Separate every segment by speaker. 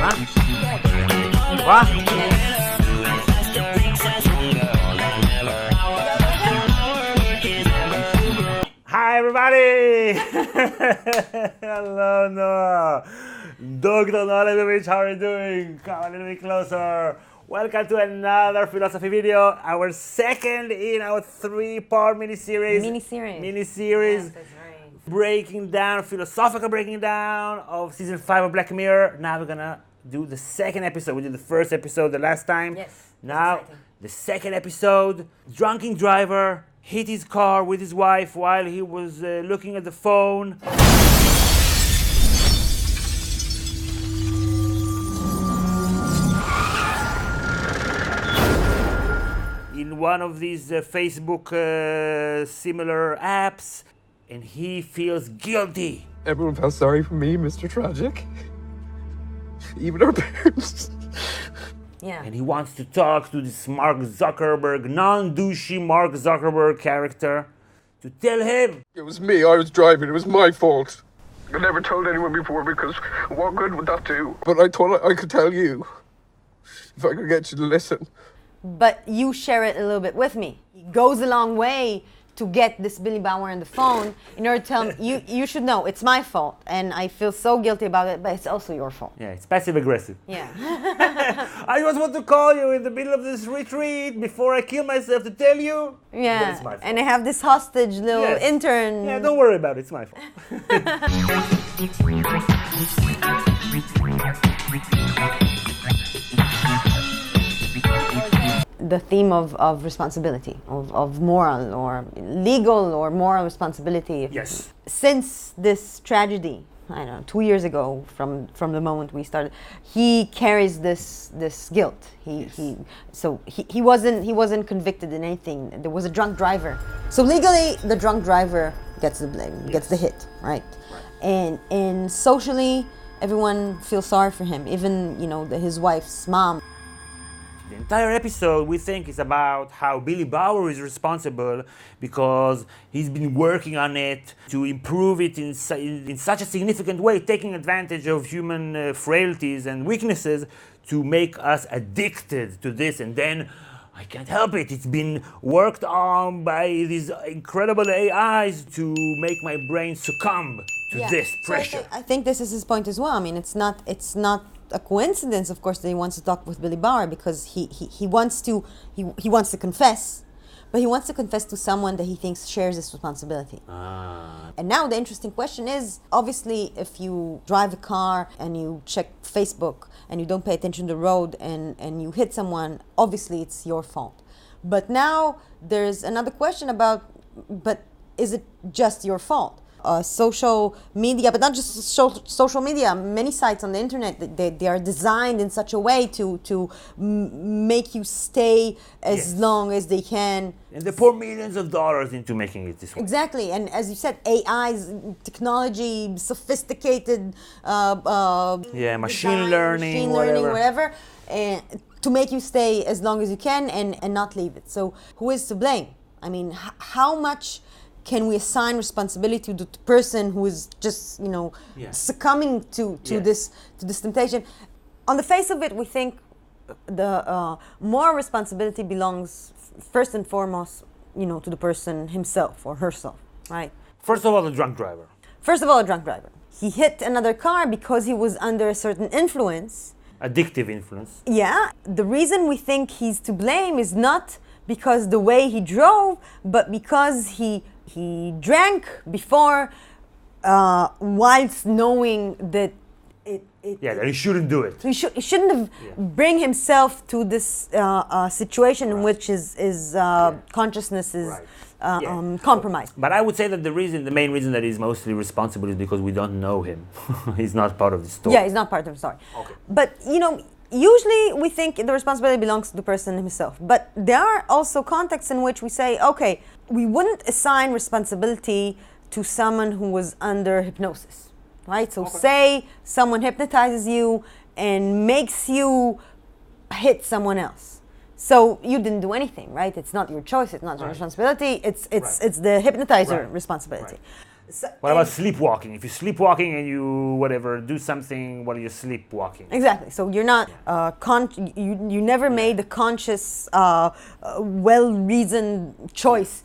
Speaker 1: Quoi? Hi everybody! Hello Noah! Dr. Leibowitz, how are you doing? Come a little bit closer. Welcome to another philosophy video, our second in our 3-part mini-series.
Speaker 2: Yes, that's right.
Speaker 1: Philosophical breaking down of season 5 of Black Mirror. Now we're gonna do the second episode. We did the first episode the last time.
Speaker 2: Yes.
Speaker 1: Now, the second episode, drunken driver hit his car with his wife while he was looking at the phone. In one of these Facebook similar apps, and he feels guilty.
Speaker 3: Everyone felt sorry for me, Mr. Tragic. Even our parents.
Speaker 2: Yeah.
Speaker 1: And he wants to talk to this Mark Zuckerberg, non-douchey Mark Zuckerberg character, to tell him.
Speaker 3: It was me, I was driving, it was my fault. I never told anyone before because what good would that do? But I thought I could tell you, if I could get you to listen.
Speaker 2: But you share it a little bit with me. It goes a long way to get this Billy Bauer on the phone in order to tell him, you should know, it's my fault. And I feel so guilty about it, but it's also your fault.
Speaker 1: Yeah, it's passive-aggressive.
Speaker 2: Yeah.
Speaker 1: I just want to call you in the middle of this retreat before I kill myself to tell you.
Speaker 2: Yeah.
Speaker 1: But it's my fault.
Speaker 2: And I have this hostage little
Speaker 1: Yes.
Speaker 2: intern.
Speaker 1: Yeah, don't worry about it, it's my fault.
Speaker 2: The theme of responsibility, of moral or legal or moral responsibility.
Speaker 1: Yes.
Speaker 2: Since this tragedy, I don't know, 2 years ago from the moment we started, he carries this guilt. He wasn't convicted in anything. There was a drunk driver. So legally, the drunk driver gets the blame, gets the hit, right? And socially, everyone feels sorry for him. Even his wife's mom.
Speaker 1: The entire episode, we think, is about how Billy Bauer is responsible because he's been working on it to improve it in such a significant way, taking advantage of human frailties and weaknesses to make us addicted to this. And then, I can't help it, it's been worked on by these incredible AIs to make my brain succumb to this pressure.
Speaker 2: So I think this is his point as well. I mean, it's not a coincidence, of course, that he wants to talk with Billy Bauer because he wants to confess, but he wants to confess to someone that he thinks shares this responsibility. And now the interesting question is, obviously, if you drive a car and you check Facebook and you don't pay attention to the road and you hit someone, obviously it's your fault. But now there's another question about, but is it just your fault? Social media, but not just social media, many sites on the internet, they are designed in such a way to make you stay as long as they can.
Speaker 1: And they pour millions of dollars into making it this way.
Speaker 2: Exactly, and as you said, AIs, technology, sophisticated
Speaker 1: machine
Speaker 2: design,
Speaker 1: learning,
Speaker 2: whatever, and to make you stay as long as you can and not leave it. So who is to blame? I mean, how much can we assign responsibility to the person who is just, succumbing to this temptation? On the face of it, we think the moral responsibility belongs first and foremost, to the person himself or herself, right?
Speaker 1: First of all, the drunk driver.
Speaker 2: He hit another car because he was under a certain influence.
Speaker 1: Addictive influence.
Speaker 2: Yeah. The reason we think he's to blame is not because the way he drove, but because he drank before, whilst knowing that
Speaker 1: that he shouldn't do it.
Speaker 2: He shouldn't have bring himself to this situation in which his consciousness is compromised.
Speaker 1: But I would say that the main reason that he's mostly responsible is because we don't know him. He's not part of the story.
Speaker 2: Yeah, he's not part of the story.
Speaker 1: Okay.
Speaker 2: But usually we think the responsibility belongs to the person himself. But there are also contexts in which we say, okay, we wouldn't assign responsibility to someone who was under hypnosis, right? So say someone hypnotizes you and makes you hit someone else. So you didn't do anything, right? It's not your choice, it's not your responsibility, it's the hypnotizer responsibility.
Speaker 1: What about sleepwalking? If you're sleepwalking and you do something while you're sleepwalking.
Speaker 2: Exactly. So you're not you never made a conscious, well-reasoned choice.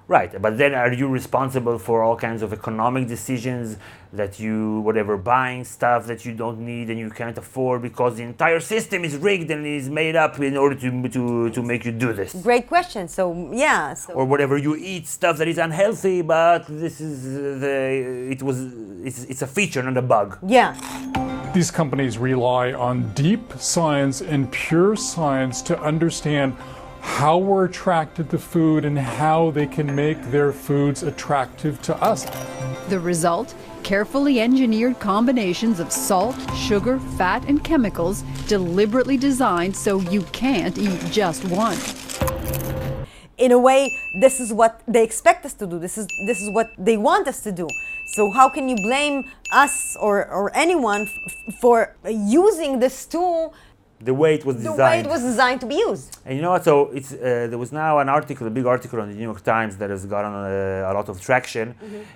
Speaker 1: Right, but then are you responsible for all kinds of economic decisions that you, buying stuff that you don't need and you can't afford because the entire system is rigged and is made up in order to make you do this?
Speaker 2: Great question. So, yeah. So.
Speaker 1: Or whatever, you eat stuff that is unhealthy, but this is it's a feature, not a bug.
Speaker 2: Yeah.
Speaker 4: These companies rely on deep science and pure science to understand how we're attracted to food and how they can make their foods attractive to us.
Speaker 5: The result? Carefully engineered combinations of salt, sugar, fat, and chemicals deliberately designed so you can't eat just one.
Speaker 2: In a way, this is what they expect us to do. This is what they want us to do. So how can you blame us or anyone for using this tool
Speaker 1: the way it was designed?
Speaker 2: The way it was designed to be used.
Speaker 1: And you know what? So it's there was now an article, a big article on the New York Times that has gotten a lot of traction,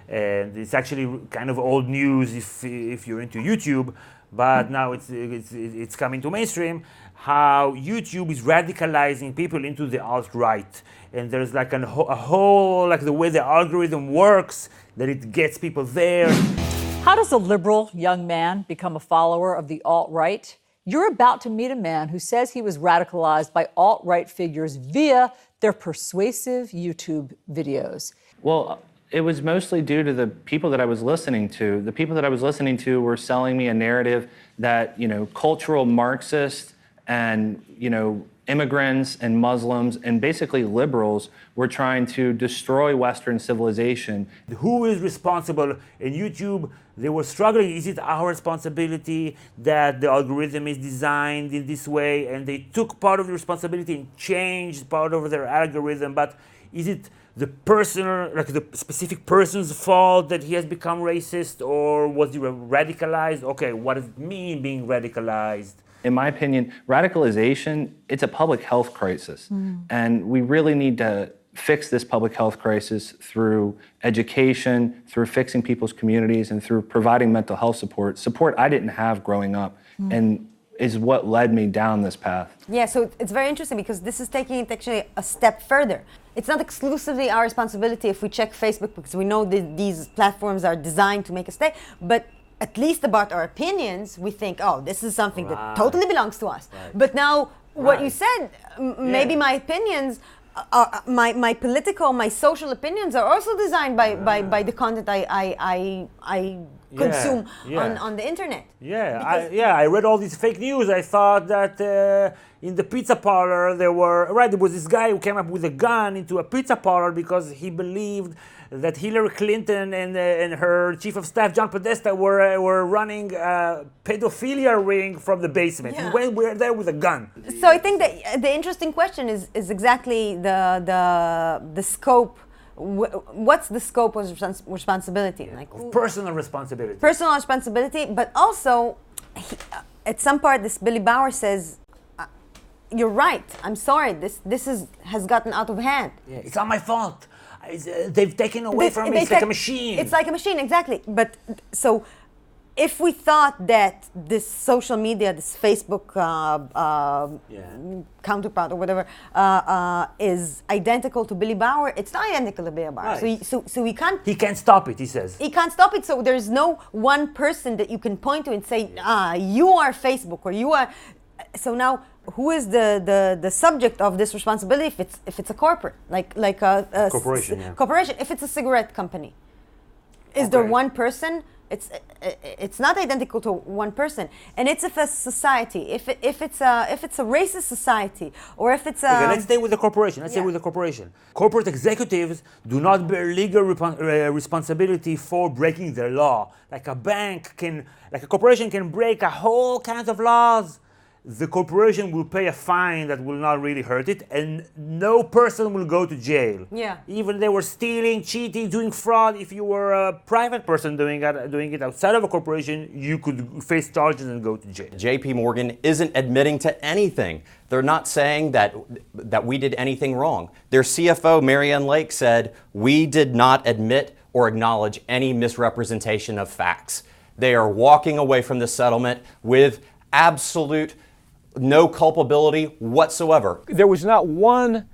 Speaker 1: and it's actually kind of old news if you're into YouTube, but now it's coming to mainstream. How YouTube is radicalizing people into the alt-right, and there's like a whole the way the algorithm works, that it gets people there.
Speaker 6: How does a liberal young man become a follower of the alt-right? You're about to meet a man who says he was radicalized by alt-right figures via their persuasive YouTube videos.
Speaker 7: Well, it was mostly due to the people that I was listening to. The people that I was listening to were selling me a narrative that, cultural Marxists and, immigrants and Muslims and basically liberals were trying to destroy Western civilization.
Speaker 1: Who is responsible? In YouTube, they were struggling. Is it our responsibility that the algorithm is designed in this way? And they took part of the responsibility and changed part of their algorithm. But is it the personal, the specific person's fault that he has become racist, or was he radicalized? Okay, what does it mean being radicalized?
Speaker 7: In my opinion, radicalization, it's a public health crisis. And we really need to fix this public health crisis through education, through fixing people's communities, and through providing mental health support I didn't have growing up, and is what led me down this path.
Speaker 2: Yeah, so it's very interesting because this is taking it actually a step further. It's not exclusively our responsibility if we check Facebook, because we know that these platforms are designed to make us stay, but at least about our opinions, we think, oh, this is something that totally belongs to us. But now, what you said, maybe my opinions, my political, my social opinions are also designed by the content I consume on the internet.
Speaker 1: I read all these fake news. I thought that in the pizza parlor there was this guy who came up with a gun into a pizza parlor because he believed that Hillary Clinton and her chief of staff John Podesta were running a pedophilia ring from the basement. He went there with a gun.
Speaker 2: So I think that the interesting question is exactly the scope. What's the scope of responsibility?
Speaker 1: Personal responsibility.
Speaker 2: Personal responsibility, but also at some part, this Billy Bauer says, "You're right. I'm sorry. This has gotten out of hand.
Speaker 1: Yeah, it's not my fault. They've taken away from me. It's like a machine.
Speaker 2: It's like a machine, exactly. But so, if we thought that this social media, this Facebook counterpart or whatever, is identical to Billy Bauer, it's not identical to Billy Bauer.
Speaker 1: Right.
Speaker 2: So we can't.
Speaker 1: He can't stop it. He says
Speaker 2: he can't stop it. So there's no one person that you can point to and say, you are Facebook or you are. So now, who is the subject of this responsibility? If it's a corporate, like a
Speaker 1: corporation,
Speaker 2: corporation. If it's a cigarette company, is there one person? It's not identical to one person, and it's if a society, if it's a racist society, or if it's a.
Speaker 1: Okay, let's stay with the corporation. Let's stay with the corporation. Corporate executives do not bear legal responsibility for breaking their law. Like a corporation can break a whole kinds of laws. The corporation will pay a fine that will not really hurt it, and no person will go to jail.
Speaker 2: Yeah.
Speaker 1: Even they were stealing, cheating, doing fraud. If you were a private person doing it outside of a corporation, you could face charges and go to jail.
Speaker 8: JP Morgan isn't admitting to anything. They're not saying that we did anything wrong. Their CFO, Marianne Lake, said, "We did not admit or acknowledge any misrepresentation of facts. They are walking away from the settlement with absolute no culpability whatsoever.
Speaker 9: There was not one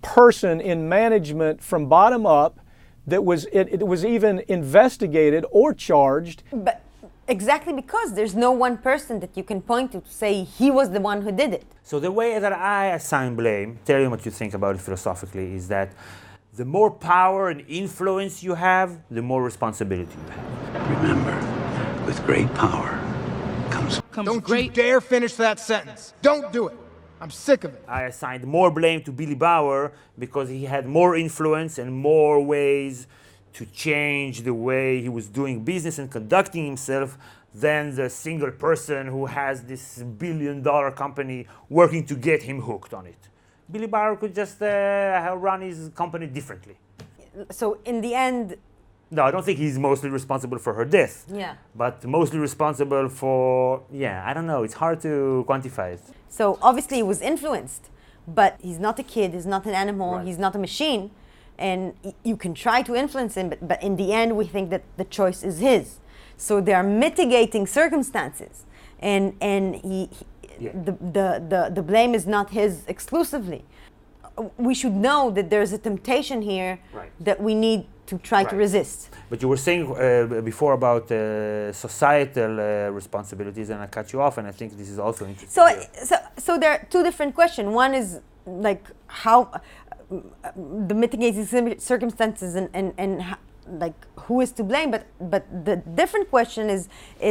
Speaker 9: person in management from bottom up that was it was even investigated or charged.
Speaker 2: But exactly because there's no one person that you can point to say he was the one who did it.
Speaker 1: So the way that I assign blame, tell you what you think about it philosophically, is that the more power and influence you have, the more responsibility you have.
Speaker 10: Remember, with great power comes
Speaker 11: Don't you dare finish that sentence. Don't do it. I'm sick of it.
Speaker 1: I assigned more blame to Billy Bauer because he had more influence and more ways to change the way he was doing business and conducting himself than the single person who has this billion-dollar company working to get him hooked on it. Billy Bauer could just run his company differently.
Speaker 2: So in the end,
Speaker 1: No, I don't think he's mostly responsible for her death.
Speaker 2: yeah.
Speaker 1: But mostly responsible for, I don't know, it's hard to quantify it.
Speaker 2: So obviously he was influenced, but he's not a kid, he's not an animal,
Speaker 1: Right.
Speaker 2: he's not a machine, and you can try to influence him, but in the end we think that the choice is his. So there are mitigating circumstances, and the blame is not his exclusively. We should know that there's a temptation here
Speaker 1: Right.
Speaker 2: that we need to try to
Speaker 1: Right.
Speaker 2: resist.
Speaker 1: But you were saying before about societal responsibilities, and I cut you off, and I think this is also interesting.
Speaker 2: So there are two different questions. One is like how the mitigating circumstances and like who is to blame. But the different question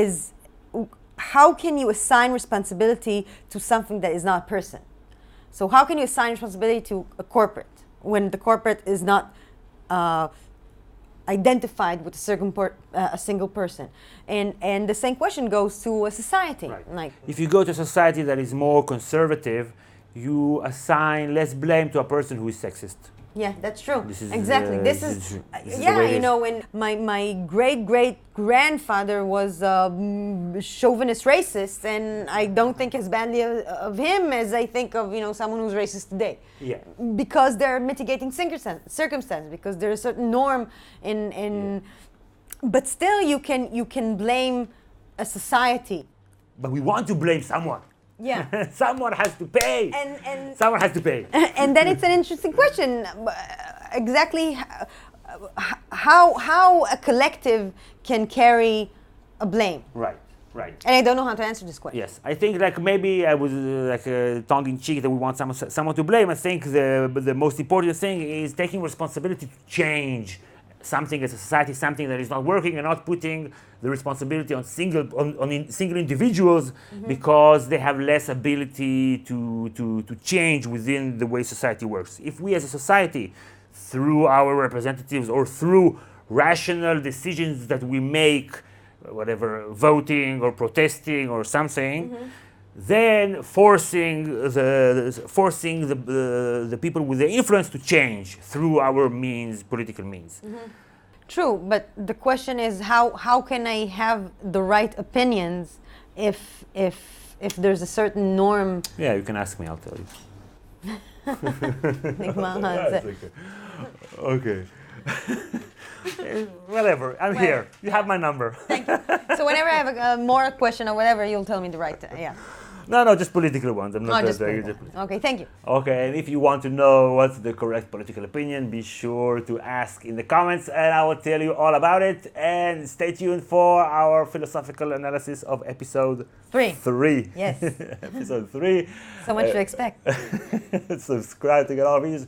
Speaker 2: is how can you assign responsibility to something that is not a person? So how can you assign responsibility to a corporate when the corporate is not identified with a single person? And the same question goes to a society.
Speaker 1: Right.
Speaker 2: Like,
Speaker 1: if you go to a society that is more conservative, you assign less blame to a person who is sexist.
Speaker 2: yeah, that's true.
Speaker 1: This is,
Speaker 2: exactly.
Speaker 1: this is the way
Speaker 2: Yeah,
Speaker 1: it
Speaker 2: you
Speaker 1: is.
Speaker 2: know, when my great-great-grandfather was chauvinist racist, and I don't think as badly of him as I think of, someone who's racist today.
Speaker 1: Yeah.
Speaker 2: Because there are mitigating circumstances, because there's a certain norm in but still you can blame a society.
Speaker 1: But we want to blame someone.
Speaker 2: Yeah.
Speaker 1: Someone has to pay.
Speaker 2: And
Speaker 1: Someone has to pay.
Speaker 2: and then it's an interesting question. Exactly how a collective can carry a blame.
Speaker 1: Right, right.
Speaker 2: And I don't know how to answer this question.
Speaker 1: Yes, I think maybe I was tongue-in-cheek that we want someone to blame. I think the most important thing is taking responsibility to change something as a society, something that is not working, and not putting the responsibility on single individuals because they have less ability to change within the way society works. If we as a society, through our representatives or through rational decisions that we make, whatever, voting or protesting or something, then forcing the people with the influence to change through our means, political means.
Speaker 2: True, but the question is how can I have the right opinions if there's a certain norm?
Speaker 1: Yeah, you can ask me, I'll tell you. Okay. Whatever, I'm here. You have my number.
Speaker 2: Thank you. So whenever I have a more question or whatever, you'll tell me the right. Yeah.
Speaker 1: No, just political ones. I'm not
Speaker 2: Just
Speaker 1: political.
Speaker 2: okay, thank you.
Speaker 1: Okay, and if you want to know what's the correct political opinion, be sure to ask in the comments, and I will tell you all about it. And stay tuned for our philosophical analysis of episode 3.
Speaker 2: Yes.
Speaker 1: Episode 3.
Speaker 2: So much to expect.
Speaker 1: Subscribe to get all videos.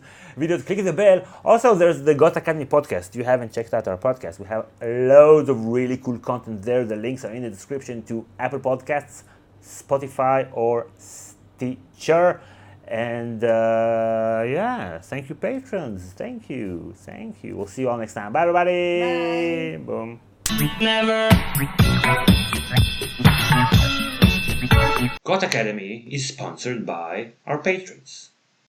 Speaker 1: Click the bell. Also, there's the Got Academy podcast. You haven't checked out our podcast. We have loads of really cool content there. The links are in the description to Apple Podcasts, Spotify, or Stitcher. And thank you, patrons. Thank you. We'll see you all next time. Bye, everybody.
Speaker 2: Bye.
Speaker 1: Boom. Got Academy is sponsored by our patrons.